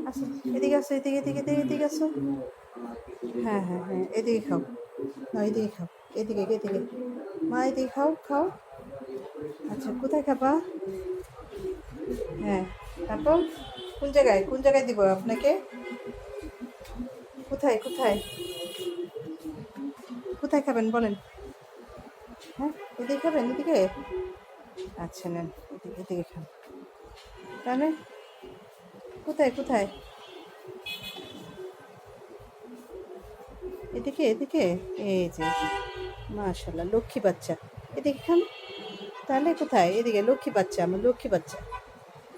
আসো, এদিকে আসো, এদিকে এদিকে এদিকে এদিকে আসো। হ্যাঁ হ্যাঁ হ্যাঁ, এদিকে খাও। না, এদিকে খাও। এদিকে এদিকে। মা এদিকে খাও খাও। আচ্ছা, কোথায় খাবা? হ্যাঁ, তারপর কোন জায়গায় দিব আপনাকে? কোথায় কোথায় কোথায় খাবেন বলেন? হ্যাঁ, এদিকে খাবেন, এদিকে? আচ্ছা নেন, এদিকে এদিকে খান। তাহলে কোথায় কোথায়? এদিকে এদিকে। এই যে এই যে, মাশাল্লাহ, লক্ষ্মী বাচ্চা। এদিকে খান। তাহলে কোথায়? এদিকে, লক্ষ্মী বাচ্চা, আমার লক্ষ্মী বাচ্চা।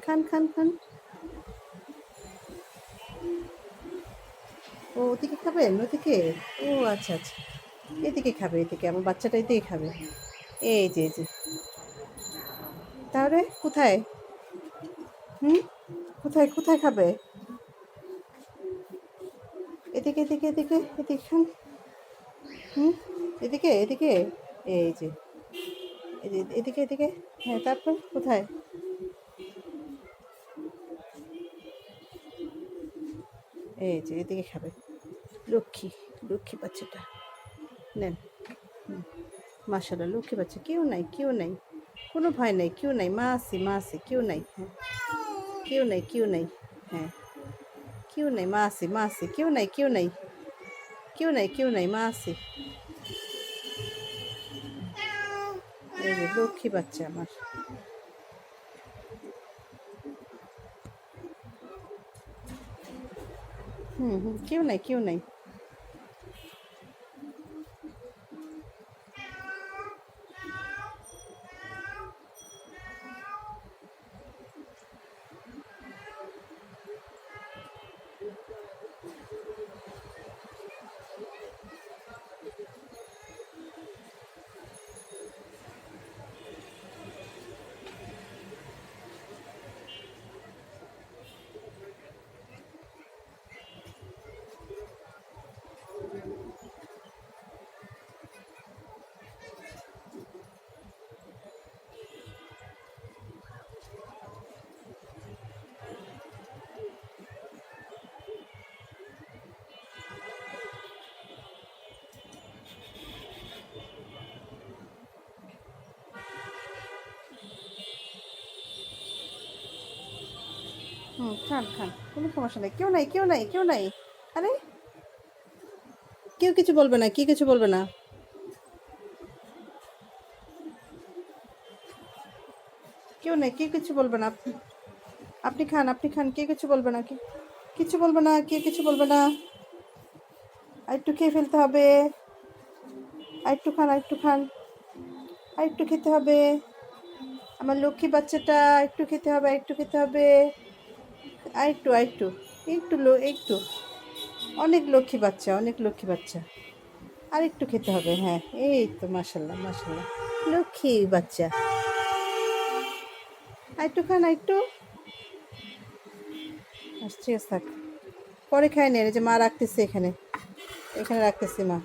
খান খান খান। ও, ওদিকে খাবেন, ওদিকে? ও আচ্ছা আচ্ছা, এদিকে খাবে, এদিকে আমার বাচ্চাটা এদিকে খাবে। এই যে এই যে। তাহলে কোথায়? হুম, কোথায় কোথায় খাবে? এদিকে এদিকে এদিকে এদিকে খান। হুম, এদিকে এদিকে। এই যে, এদিকে এদিকে। হ্যাঁ, তারপর কোথায়? এই যে, এদিকে খাবে। লক্ষ্মী, লক্ষ্মী বাচ্চাটা। নেন। হুম, মাশাল্লাহ, লক্ষ্মী বাচ্চা। কেউ নাই, কেউ নাই, কোনো ভয় নাই, কেউ নাই, মা আছে, মা আছে, কেউ নাই। হ্যাঁ, কেউ নাই, কেউ নাই। হ্যাঁ, কেউ নাই, মা আছে, মা আছে, কেউ নাই, কেউ নাই, কেউ নাই, কেউ নাই, মা আছে। এই যে, লক্ষ্মী বাচ্চা আমার। হুম হুম, কেউ নাই, কেউ নাই। হুম, খান খান, কোনো সমস্যা নেই, কেউ নাই, কেউ নাই, কেউ নাই। আরে, কেউ কিছু বলবে না, কি কিছু বলবে না। কেউ নেই, কেউ কিছু বলবে না। আপনি আপনি খান, আপনি খান, কে কিছু বলবে না, কি কিছু বলবে না, কে কিছু বলবে না। আর একটু খেয়ে ফেলতে হবে। আর একটু খান, আর একটু খান। আর একটু খেতে হবে। আমার লক্ষ্মী বাচ্চাটা, একটু খেতে হবে, একটু খেতে হবে। আর একটু, আর একটু, একটু একটু। অনেক লক্ষ্মী বাচ্চা, অনেক লক্ষ্মী বাচ্চা। আর একটু খেতে হবে। হ্যাঁ, এই তো, মাশাল্লাহ মাশাল্লাহ, লক্ষ্মী বাচ্চা। আর একটু খান, আর একটু। আচ্ছা, ঠিক আছে, থাক, পরে খাই নেন। এই যে মা রাখতেছে এখানে, এখানে রাখতেছি মা।